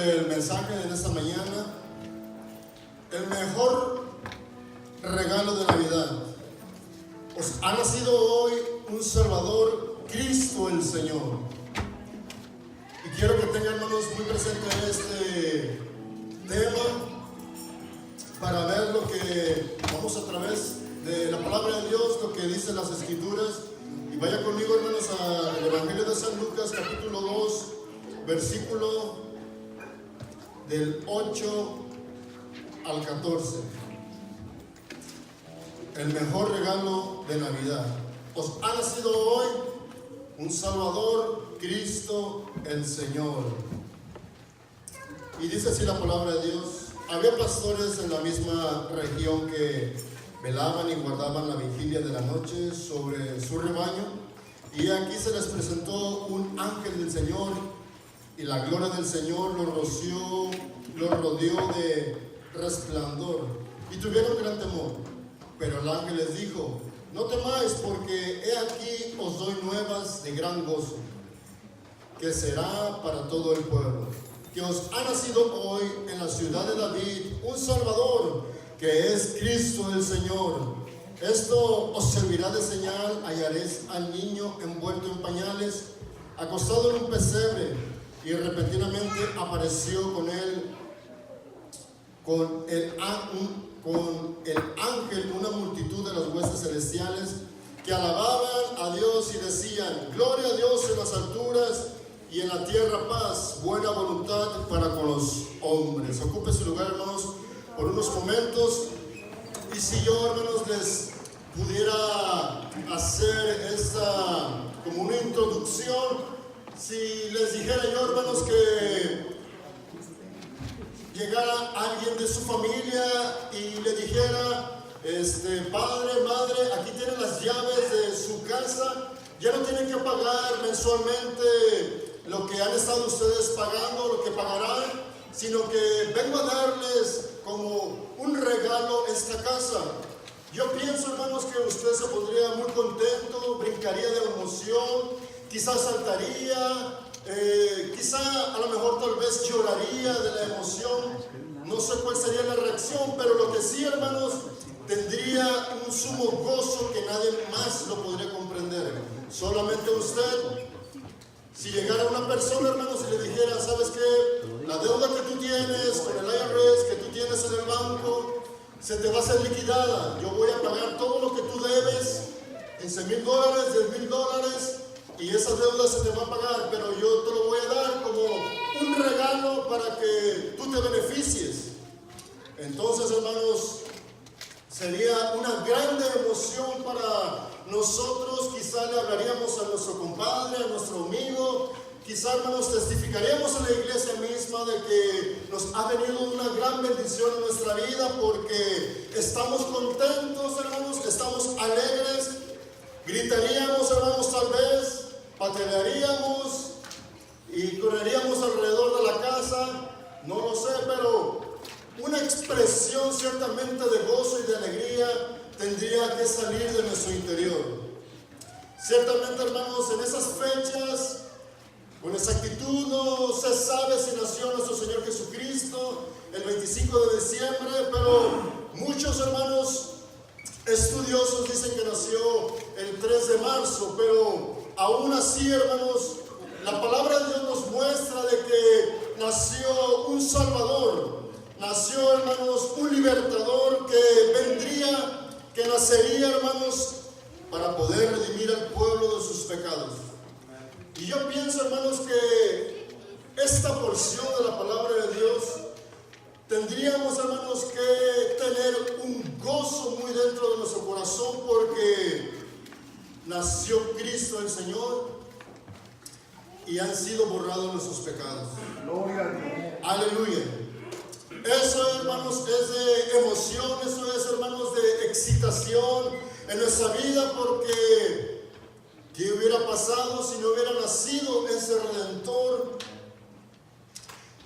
el mensaje de esta mañana, el mejor regalo de Navidad. Os ha nacido hoy un Salvador, Cristo el Señor. Y quiero que tengan, hermanos, muy presente este tema para ver lo que vamos a través de la palabra de Dios, lo que dicen las Escrituras. Y vaya conmigo, hermanos, al Evangelio de San Lucas, capítulo 2, versículo del 8 al 14. El mejor regalo de Navidad. Os ha nacido hoy un Salvador, Cristo el Señor. Y dice así la palabra de Dios: había pastores en la misma región que velaban y guardaban la vigilia de la noche sobre su rebaño, y aquí se les presentó un ángel del Señor, y la gloria del Señor los rodeó de resplandor, y tuvieron gran temor. Pero el ángel les dijo: no temáis, porque he aquí os doy nuevas de gran gozo, que será para todo el pueblo, que os ha nacido hoy en la ciudad de David un Salvador, que es Cristo el Señor. Esto os servirá de señal: hallaréis al niño envuelto en pañales, acostado en un pesebre. Y repentinamente apareció con el ángel una multitud de las huestes celestiales, que alababan a Dios y decían: gloria a Dios en las alturas, y en la tierra paz, buena voluntad para con los hombres. Ocupe su lugar, hermanos, por unos momentos. Y si yo, hermanos, les pudiera hacer esta como una introducción, si les dijera yo, hermanos, que llegara alguien de su familia y le dijera: padre, madre, aquí tienen las llaves de su casa, ya no tienen que pagar mensualmente lo que han estado ustedes pagando, lo que pagarán, sino que vengo a darles como un regalo esta casa. Yo pienso, hermanos, que usted se pondría muy contento, brincaría de emoción, quizás saltaría, quizá a lo mejor tal vez lloraría de la emoción. No sé cuál sería la reacción, pero lo que sí, hermanos, tendría un sumo gozo que nadie más lo podría comprender, solamente usted. Si llegara una persona, hermanos, y le dijera: ¿sabes qué? La deuda que tú tienes con el IRS, que tú tienes en el banco, se te va a ser liquidada. Yo voy a pagar todo lo que tú debes, $15,000, $10,000, y esa deuda se te va a pagar, pero yo te lo voy a dar como un regalo para que tú te beneficies. Entonces, hermanos, sería una grande emoción para nosotros. Quizá le hablaríamos a nuestro compadre, a nuestro amigo. Quizá, hermanos, testificaríamos en la iglesia misma de que nos ha venido una gran bendición en nuestra vida, porque estamos contentos, hermanos, estamos alegres. Gritaríamos, hermanos, tal vez, patalearíamos y correríamos alrededor de la casa, no lo sé, pero una expresión ciertamente de gozo y de alegría tendría que salir de nuestro interior. Ciertamente, hermanos, en esas fechas, con exactitud no se sabe si nació nuestro Señor Jesucristo el 25 de diciembre, pero muchos, hermanos, estudiosos dicen que nació el 3 de marzo, pero aún así, hermanos, la palabra de Dios nos muestra de que nació un Salvador. Nació, hermanos, un libertador que vendría, que nacería, hermanos, para poder redimir al pueblo de sus pecados. Y yo pienso, hermanos, que esta porción de la palabra de Dios tendríamos, hermanos, que tener un gozo muy dentro de nuestro corazón, porque nació Cristo el Señor y han sido borrados nuestros pecados. Gloria a Dios. Aleluya. Eso, hermanos, es de emoción, eso es, hermanos, de excitación en nuestra vida, porque ¿qué hubiera pasado si no hubiera nacido ese Redentor?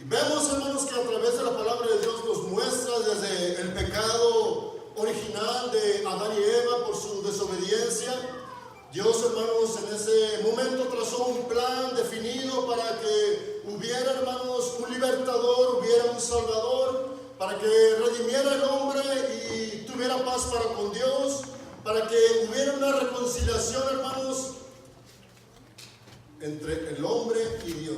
Y vemos, hermanos, que a través de la palabra de Dios nos muestra desde el pecado original de Adán y Eva por su desobediencia. Dios, hermanos, en ese momento trazó un plan definido para que hubiera, hermanos, un libertador, hubiera un salvador, para que redimiera el hombre y tuviera paz para con Dios, para que hubiera una reconciliación, hermanos, entre el hombre y Dios,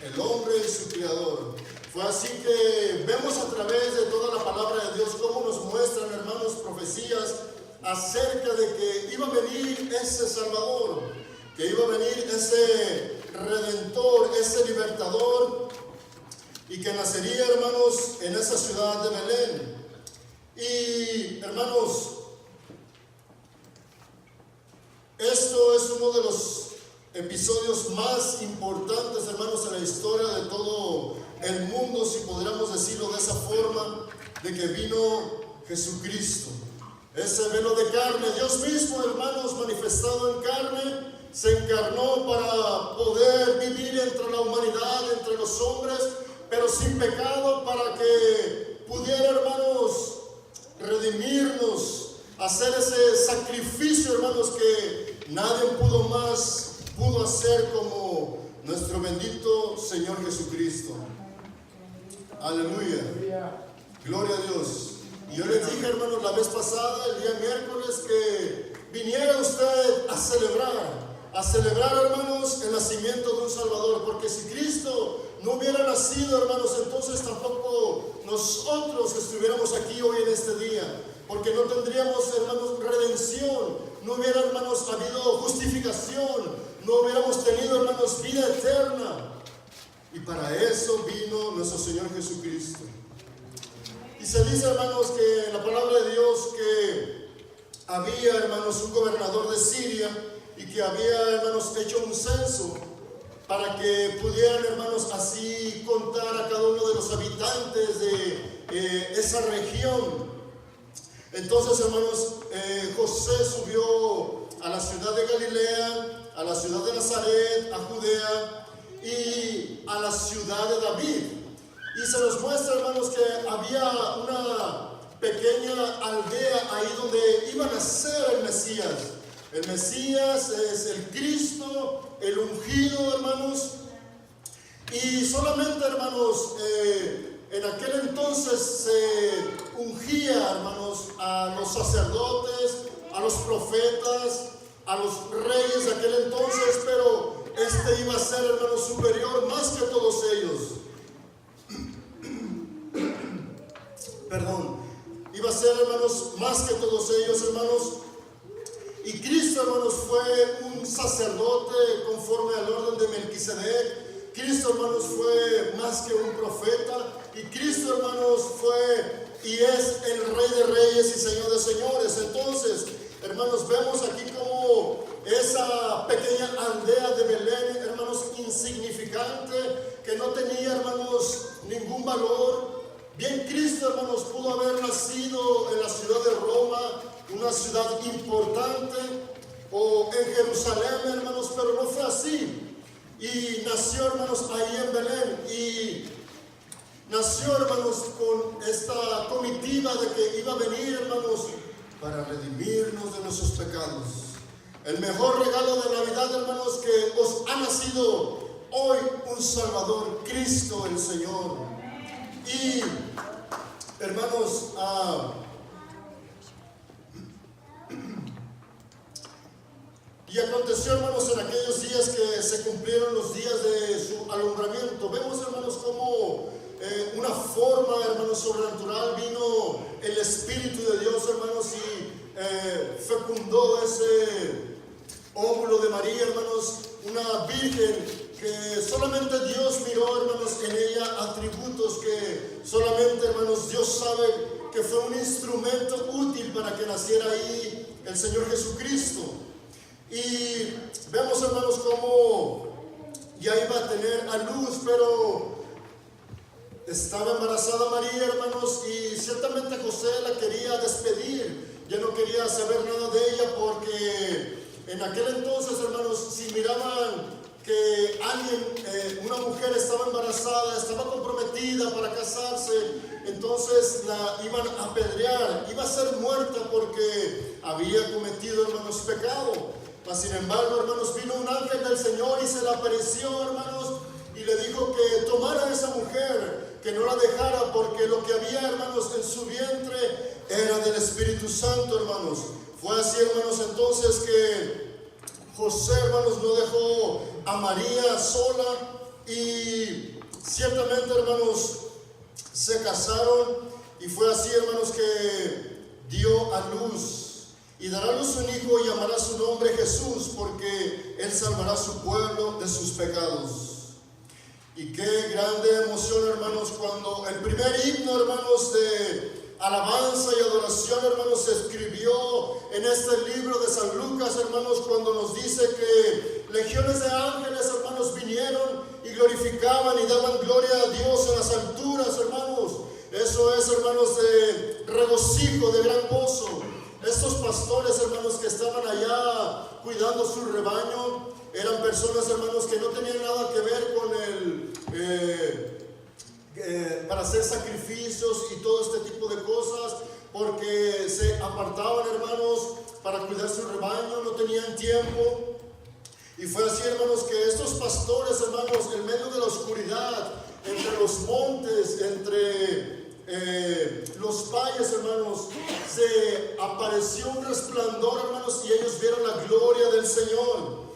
el hombre y su Creador. Fue así que vemos a través de toda la palabra de Dios cómo nos muestran, hermanos, profecías acerca de que iba a venir ese Salvador, que iba a venir ese Redentor, ese Libertador, y que nacería, hermanos, en esa ciudad de Belén. Y, hermanos, esto es uno de los episodios más importantes, hermanos, en la historia de todo el mundo, si podríamos decirlo de esa forma, de que vino Jesucristo. Ese velo de carne, Dios mismo, hermanos, manifestado en carne, se encarnó para poder vivir entre la humanidad, entre los hombres, pero sin pecado, para que pudiera, hermanos, redimirnos, hacer ese sacrificio, hermanos, que nadie pudo hacer como nuestro bendito Señor Jesucristo. Aleluya. Gloria a Dios. Y yo les dije, hermanos, la vez pasada, el día miércoles, que viniera usted a celebrar, hermanos, el nacimiento de un Salvador, porque si Cristo no hubiera nacido, hermanos, entonces tampoco nosotros estuviéramos aquí hoy en este día, porque no tendríamos, hermanos, redención, no hubiera, hermanos, habido justificación, no hubiéramos tenido, hermanos, vida eterna. Y para eso vino nuestro Señor Jesucristo. Y se dice, hermanos, que en la palabra de Dios que había, hermanos, un gobernador de Siria y que había, hermanos, hecho un censo para que pudieran, hermanos, así contar a cada uno de los habitantes de esa región. Entonces, hermanos, José subió a la ciudad de Galilea, a la ciudad de Nazaret, a Judea y a la ciudad de David. Y se nos muestra, hermanos, que había una pequeña aldea ahí donde iba a nacer el Mesías. El Mesías es el Cristo, el ungido, hermanos. Y solamente, hermanos, en aquel entonces se ungía, hermanos, a los sacerdotes, a los profetas, a los reyes de aquel entonces, pero este iba a ser, hermanos, superior más que todos ellos. Iba a ser, hermanos, más que todos ellos, hermanos. Y Cristo, hermanos, fue un sacerdote conforme al orden de Melquisedec. Cristo, hermanos, fue más que un profeta. Y Cristo, hermanos, fue y es el Rey de Reyes y Señor de Señores. Entonces, hermanos, vemos aquí como esa pequeña aldea de Belén, hermanos, insignificante, que no tenía, hermanos, ningún valor. Bien, Cristo, hermanos, pudo haber nacido en la ciudad de Roma, una ciudad importante, o en Jerusalén, hermanos, pero no fue así. Y nació, hermanos, ahí en Belén. Y nació, hermanos, con esta comitiva de que iba a venir, hermanos, para redimirnos de nuestros pecados. El mejor regalo de Navidad, hermanos, que os ha nacido hoy un Salvador, Cristo el Señor. Y, hermanos, y aconteció, hermanos, en aquellos días que se cumplieron los días de su alumbramiento. Vemos, hermanos, como una forma, hermanos, sobrenatural vino el Espíritu de Dios, hermanos, y fecundó ese óvulo de María, hermanos, una virgen que solamente Dios miró, hermanos, en ella atributos que solamente, hermanos, Dios sabe que fue un instrumento útil para que naciera ahí el Señor Jesucristo. Y vemos, hermanos, cómo ya iba a tener a luz, pero estaba embarazada María, hermanos, y ciertamente José la quería despedir, ya no quería saber nada de ella, porque en aquel entonces, hermanos, si miraban que alguien, una mujer estaba embarazada, estaba comprometida para casarse, entonces la iban a apedrear, iba a ser muerta porque había cometido, hermanos, pecado. Mas sin embargo, hermanos, vino un ángel del Señor y se le apareció, hermanos, y le dijo que tomara a esa mujer, que no la dejara, porque lo que había, hermanos, en su vientre era del Espíritu Santo, hermanos. Fue así, hermanos, entonces que José, hermanos, no dejó a María sola, y ciertamente, hermanos, se casaron, y fue así, hermanos, que dio a luz. Y dará a luz un hijo y llamará su nombre Jesús, porque él salvará a su pueblo de sus pecados. Y qué grande emoción, hermanos, cuando el primer himno, hermanos, de alabanza y adoración, hermanos, se escribió en este libro de San Lucas, hermanos, cuando nos dice que legiones de ángeles, hermanos, vinieron y glorificaban y daban gloria a Dios en las alturas, hermanos. Eso es, hermanos, de regocijo, de gran gozo. Estos pastores, hermanos, que estaban allá cuidando su rebaño, eran personas, hermanos, que no tenían nada que ver con para hacer sacrificios y todo este tipo de cosas, porque se apartaban, hermanos, para cuidar su rebaño, no tenían tiempo. Y fue así, hermanos, que estos pastores, hermanos, en medio de la oscuridad, entre los montes, entre los valles, hermanos, se apareció un resplandor, hermanos, y ellos vieron la gloria del Señor.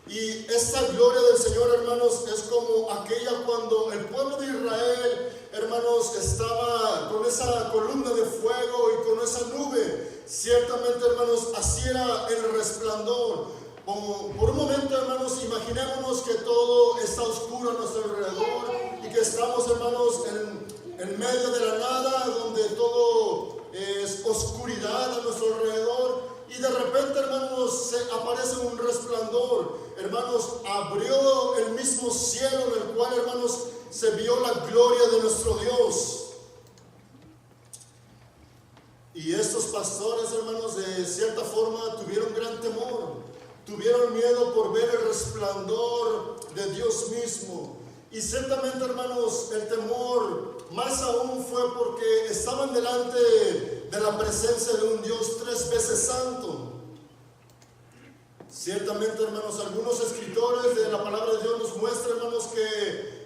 Y esta gloria del Señor, hermanos, es como aquella cuando el pueblo de Israel, hermanos, estaba con esa columna de fuego y con esa nube. Ciertamente, hermanos, así era el resplandor. Como por un momento, hermanos, imaginémonos que todo está oscuro a nuestro alrededor y que estamos, hermanos, en medio de la nada, donde todo es oscuridad a nuestro alrededor, y de repente, hermanos, aparece un resplandor, hermanos, abrió el mismo cielo en el cual, hermanos, se vio la gloria de nuestro Dios. Y estos pastores, hermanos, de cierta forma tuvieron gran temor, tuvieron miedo por ver el resplandor de Dios mismo. Y ciertamente, hermanos, el temor más aún fue porque estaban delante de la presencia de un Dios 3 veces santo. Ciertamente, hermanos, algunos escritores de la palabra de Dios nos muestran, hermanos, que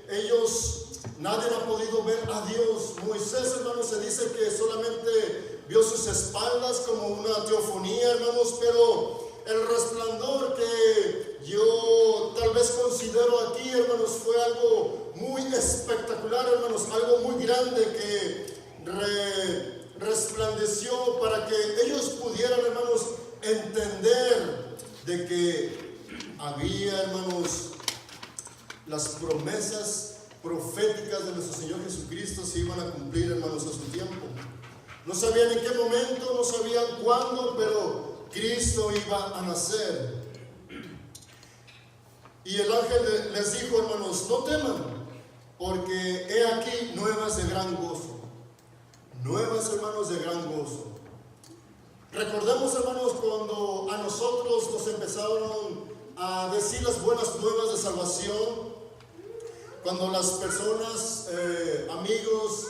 nadie ha podido ver a Dios. Moisés, hermanos, se dice que solamente vio sus espaldas como una teofonía, hermanos, pero el resplandor que yo tal vez considero aquí, hermanos, fue algo muy espectacular, hermanos, algo muy grande que resplandeció para que ellos pudieran, hermanos, entender de que había, hermanos, las promesas proféticas de nuestro Señor Jesucristo se iban a cumplir, hermanos, a su tiempo. No sabían en qué momento, no sabían cuándo, pero Cristo iba a nacer. Y el ángel les dijo, hermanos, no teman, porque he aquí nuevas de gran gozo. Nuevas, hermanos, de gran gozo. Recordemos, hermanos, cuando a nosotros nos empezaron a decir las buenas nuevas de salvación, cuando las personas, amigos,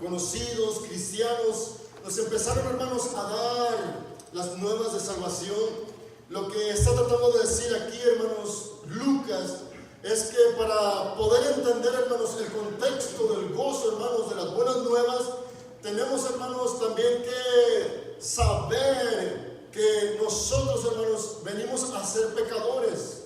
conocidos, cristianos, nos empezaron, hermanos, a dar las nuevas de salvación. Lo que está tratando de decir aquí, hermanos, Lucas, es que para poder entender, hermanos, el contexto del gozo, hermanos, de las buenas nuevas, tenemos, hermanos, también que saber que nosotros, hermanos, venimos a ser pecadores.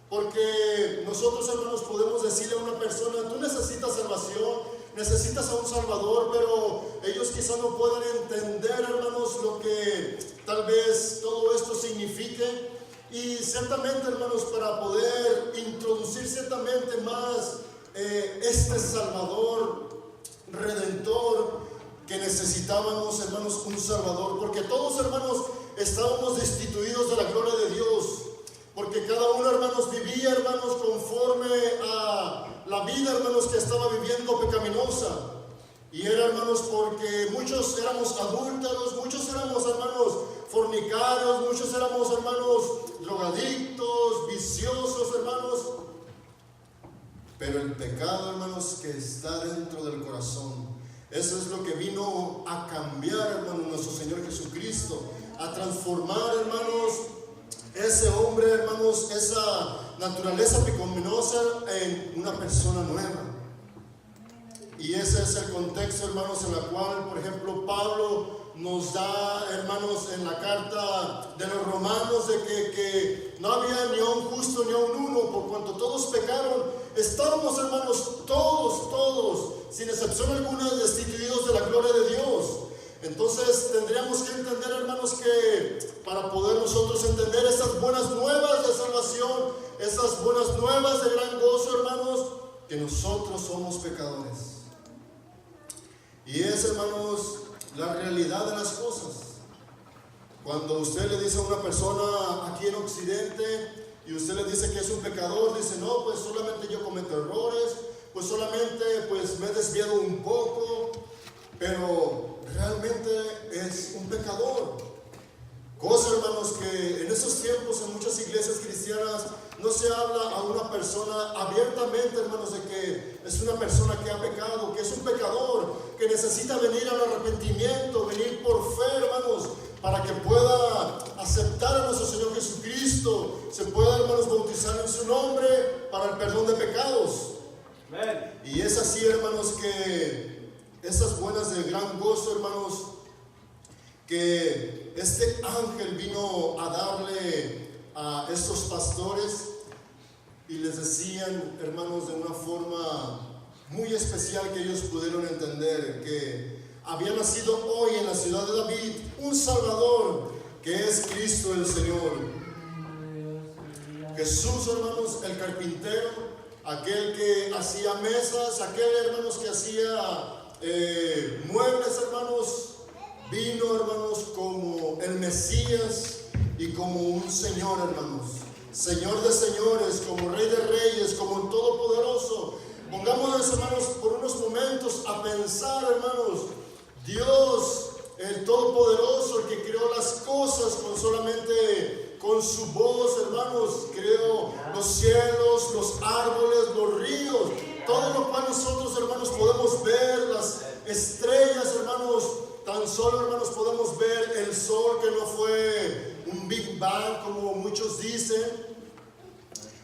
Porque nosotros, hermanos, podemos decirle a una persona, tú necesitas salvación, necesitas a un Salvador, pero ellos quizás no puedan entender, hermanos, lo que tal vez todo esto signifique. Y ciertamente, hermanos, para poder introducir ciertamente más este Salvador Redentor que necesitábamos, hermanos, un Salvador, porque todos, hermanos, estábamos destituidos de la gloria de Dios, porque cada uno, hermanos, vivía, hermanos, conforme a la vida, hermanos, que estaba viviendo pecaminosa. Y era, hermanos, porque muchos éramos adúlteros, muchos éramos, hermanos, fornicarios, muchos éramos, hermanos, drogadictos, viciosos, hermanos. Pero el pecado, hermanos, que está dentro del corazón, eso es lo que vino a cambiar, hermanos, nuestro Señor Jesucristo, a transformar, hermanos, ese hombre, hermanos, esa naturaleza pecaminosa en una persona nueva. Y ese es el contexto, hermanos, en el cual, por ejemplo, Pablo nos da, hermanos, en la carta de los romanos, de que no había ni a un justo ni a un uno, por cuanto todos pecaron. Estábamos, hermanos, todos, sin excepción alguna, destituidos de la gloria de Dios. Entonces tendríamos que entender, hermanos, que para poder nosotros entender esas buenas nuevas de salvación, esas buenas nuevas de gran gozo, hermanos, que nosotros somos pecadores. Y es, hermanos, la realidad de las cosas. Cuando usted le dice a una persona aquí en Occidente y usted le dice que es un pecador, dice: no, pues solamente yo cometo errores, pues solamente pues me he desviado un poco, pero realmente es un pecador. Cosa, hermanos, que en esos tiempos en muchas iglesias cristianas no se habla a una persona abiertamente, hermanos, de que es una persona que ha pecado, que es un pecador, que necesita venir al arrepentimiento, venir por fe, hermanos, para que pueda aceptar a nuestro Señor Jesucristo, se pueda, hermanos, bautizar en su nombre para el perdón de pecados. Amen. Y es así, hermanos, que esas buenas de gran gozo, hermanos, que este ángel vino a darle a estos pastores, y les decían, hermanos, de una forma muy especial, que ellos pudieron entender que había nacido hoy en la ciudad de David un Salvador, que es Cristo el Señor. Jesús, hermanos, el carpintero, aquel que hacía mesas, aquel, hermanos, que hacía muebles, hermanos, vino, hermanos, como el Mesías y como un Señor, hermanos, Señor de señores, como Rey de reyes, como el Todopoderoso. Pongámonos, hermanos, por unos momentos a pensar, hermanos, Dios, el Todopoderoso, el que creó las cosas con su voz, hermanos, creó los cielos, los árboles, los ríos, todo lo cual nosotros, hermanos, podemos ver, las estrellas, hermanos. Tan solo, hermanos, podemos ver el sol, que no fue un Big Bang como muchos dicen,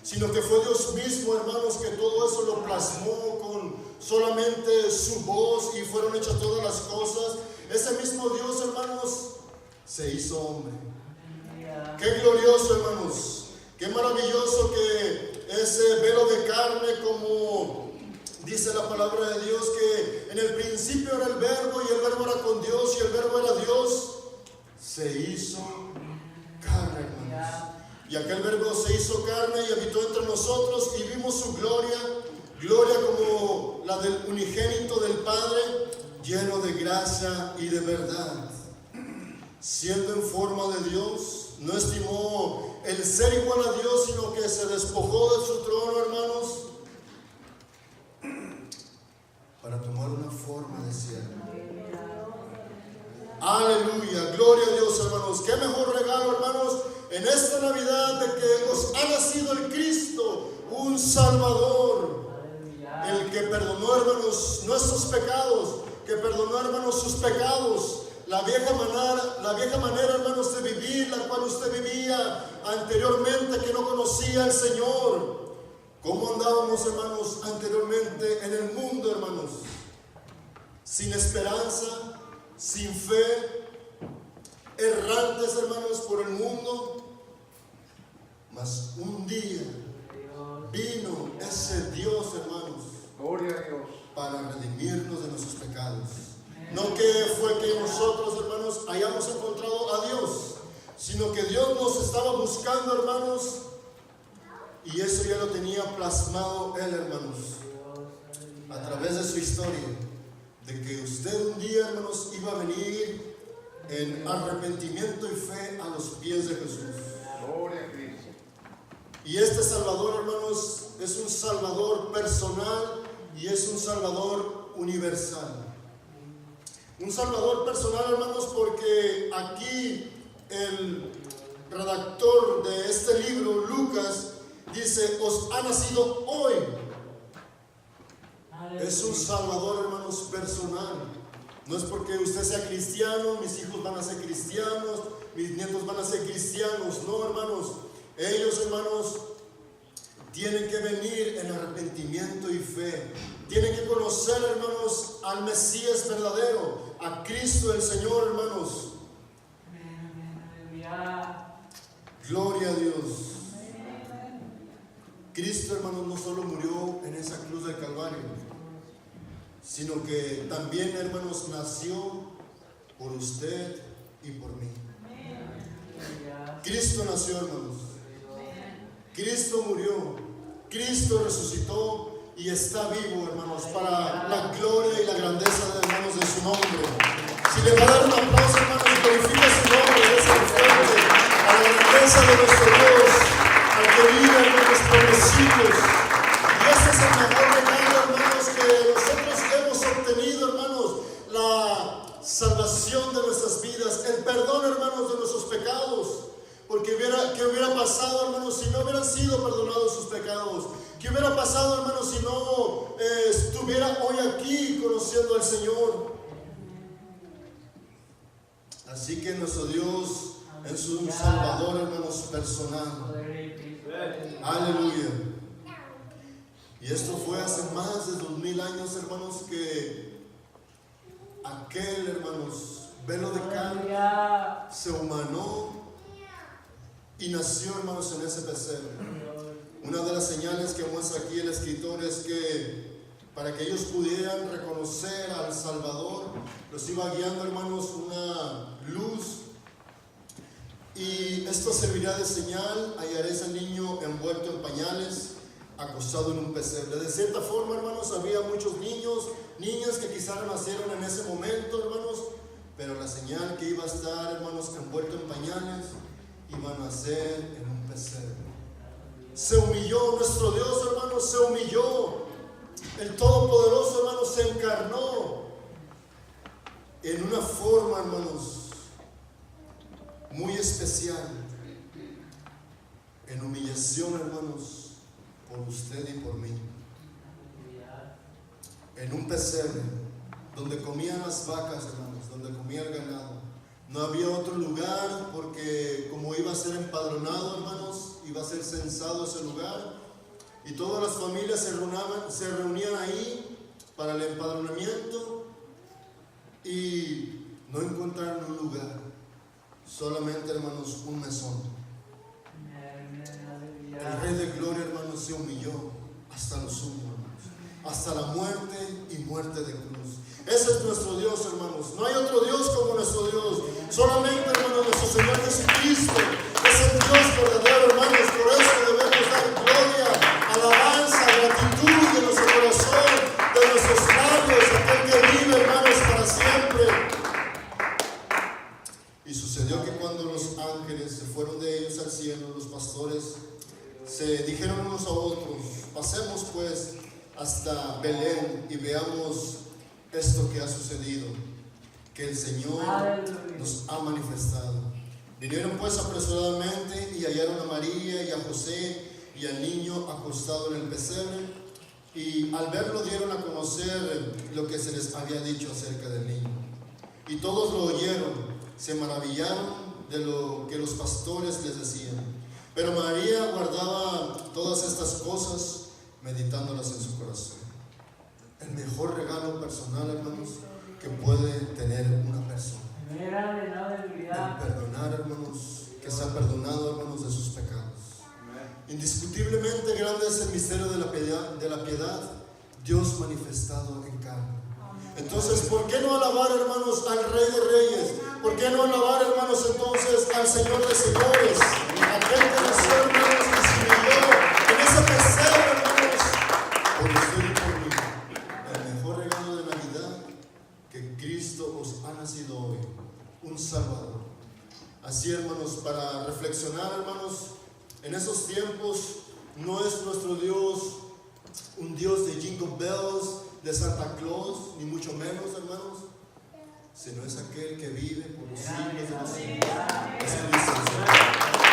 sino que fue Dios mismo, hermanos, que todo eso lo plasmó con solamente su voz, y fueron hechas todas las cosas. Ese mismo Dios, hermanos, se hizo hombre. Qué glorioso, hermanos, qué maravilloso que ese velo de carne, como dice la palabra de Dios, que en el principio era el verbo, y el verbo era con Dios, y el verbo era Dios, se hizo carne, hermanos. Y aquel verbo se hizo carne y habitó entre nosotros, y vimos su gloria, gloria como la del unigénito del Padre, lleno de gracia y de verdad. Siendo en forma de Dios, no estimó el ser igual a Dios, sino que se despojó de su trono, hermanos, para tomar una forma de siervo. Aleluya, gloria a Dios, hermanos. Qué mejor regalo, hermanos, en esta Navidad, de que os ha nacido el Cristo, un Salvador, el que perdonó, hermanos, nuestros pecados, que perdonó, hermanos, sus pecados, la vieja manera, hermanos, de vivir, la cual usted vivía anteriormente, que no conocía al Señor. ¿Cómo andábamos, hermanos, anteriormente en el mundo, hermanos? Sin esperanza, sin fe, errantes, hermanos, por el mundo. Mas un día vino ese Dios, hermanos, gloria a Dios, para redimirnos de nuestros pecados. No que fue que nosotros, hermanos, hayamos encontrado a Dios, sino que Dios nos estaba buscando, hermanos, y eso ya lo tenía plasmado Él, hermanos, a través de su historia, de que usted un día, hermanos, iba a venir en arrepentimiento y fe a los pies de Jesús. Gloria a Cristo. Y este Salvador, hermanos, es un Salvador personal y es un Salvador universal. Un Salvador personal, hermanos, porque aquí el redactor de este libro, Lucas, dice: os ha nacido hoy. Es un Salvador, hermanos, personal. No es porque usted sea cristiano, mis hijos van a ser cristianos, mis nietos van a ser cristianos. No, hermanos. Ellos, hermanos, tienen que venir en arrepentimiento y fe. Tienen que conocer, hermanos, al Mesías verdadero, a Cristo el Señor, hermanos. Gloria a Dios. Cristo, hermanos, no solo murió en esa cruz del Calvario, sino que también, hermanos, nació por usted y por mí. Cristo nació, hermanos. Cristo murió. Cristo resucitó y está vivo, hermanos, para la gloria y la grandeza de, hermanos, de su nombre. Si le va a dar un aplauso, hermanos, glorifica su nombre, déselo fuerte, a la grandeza de nuestro Dios, al que vive, hermanos, por los siglos. Y este es el mejor regalo, hermanos, que nosotros hemos obtenido, hermanos, la salvación de nuestras vidas, el perdón, hermanos, de nuestros pecados. Porque ¿qué hubiera pasado, hermanos, si no hubieran sido perdonados sus pecados? ¿Qué hubiera pasado, hermanos, si no estuviera hoy aquí conociendo al Señor? Así que nuestro Dios es un Salvador, hermanos, personal. Aleluya. Y esto fue hace más de 2000 años, hermanos, que aquel, hermanos, velo de carne se humanó y nació, hermanos, en ese pesebre. Una de las señales que muestra aquí el escritor es que para que ellos pudieran reconocer al Salvador, los iba guiando, hermanos, una luz. Y esto servirá de señal: hallaréis al niño envuelto en pañales, acostado en un pesebre. De cierta forma, hermanos, había muchos niños, niñas que quizás nacieron en ese momento, hermanos, pero la señal que iba a estar, hermanos, envuelto en pañales, iba a nacer en un pesebre. Se humilló nuestro Dios, hermanos, se humilló. El Todopoderoso, hermanos, se encarnó en una forma, hermanos, muy especial, en humillación, hermanos, por usted y por mí. En un pesebre, donde comían las vacas, hermanos, donde comía el ganado. No había otro lugar, porque como iba a ser empadronado, hermanos, iba a ser censado ese lugar, y todas las familias se reunían ahí para el empadronamiento, y no encontraron un lugar, solamente, hermanos, un mesón. El Rey de Gloria, hermanos, se humilló hasta lo sumo, hermanos, hasta la muerte y muerte de cruz. Ese es nuestro Dios, hermanos. No hay otro Dios como nuestro Dios. Solamente, hermanos, nuestro Señor Jesucristo es el Dios verdadero, hermanos. Por eso debemos dar gloria, alabanza, gratitud de nuestro corazón, de nuestros labios, aquel que vive, hermanos, para siempre. Y sucedió que cuando los ángeles se fueron de ellos al cielo, los pastores se dijeron unos a otros: pasemos pues hasta Belén y veamos esto que ha sucedido, que el Señor nos ha manifestado. Vinieron pues apresuradamente y hallaron a María y a José y al niño acostado en el pesebre, y al verlo dieron a conocer lo que se les había dicho acerca del niño. Y todos lo oyeron, se maravillaron de lo que los pastores les decían. Pero María guardaba todas estas cosas, meditándolas en su corazón. El mejor regalo personal, hermanos, que puede tener una persona. El perdonar, hermanos, que se ha perdonado, hermanos, de sus pecados. Indiscutiblemente grande es el misterio de la piedad, Dios manifestado en carne. Entonces, ¿por qué no alabar, hermanos, al Rey de Reyes? ¿Por qué no alabar, hermanos, entonces al Señor de Señores? Aquel que nació, hermanos, que se humilló en ese pesebre, hermanos, por usted y por mí. El mejor regalo de Navidad, que Cristo os ha nacido hoy, un Salvador. Así, hermanos, para reflexionar, hermanos, en esos tiempos no es nuestro Dios un Dios de Jingle Bells, de Santa Claus, ni mucho menos, hermanos, sino es aquel que vive por los siglos de los siglos. Es Cristo, Señor.